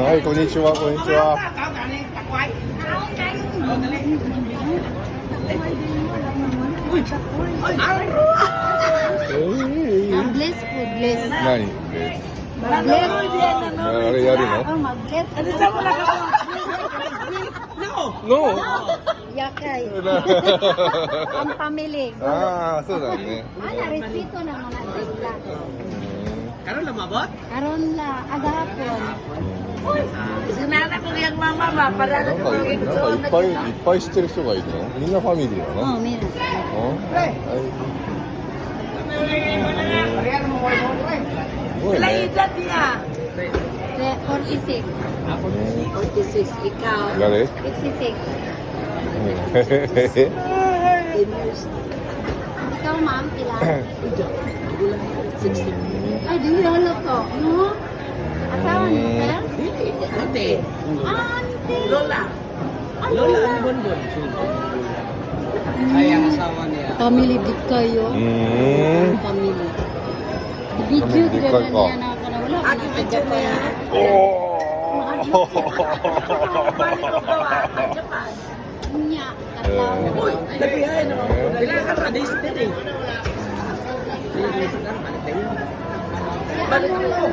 はい、こんにちは、こんにちは。Mag-bless po, bless. 何Mag-bless. あれやるの Mag-bless. No! Yakay. Ang pamili. ああ、そうだね。 Respeto ng mga sigla. Karon lumabot? Karon la, agahapon. Sinana ko yung mama ba para なんかいっぱい知ってる人がいるのみんなファミリーなの Oh, mira. はいすごい Ilang ね edad niya? 46. 46, ikaw. 誰 56. 10 years. Ikaw, ma'am, pila? 60. Ay, di lolo ko. No? Asawa niyo, sir? Ate. Ante. Lola. Lola ni Bonbon. Ay, ang asawa niya. Family big kayo. Family. Video Family big ko kayo na ka. niya na ako na wala. Ate sa Japan. Balik ko gawa. Japan. Niya, kataw. Uy, labihan no. Bila ka pa Disney eh. Balik ko.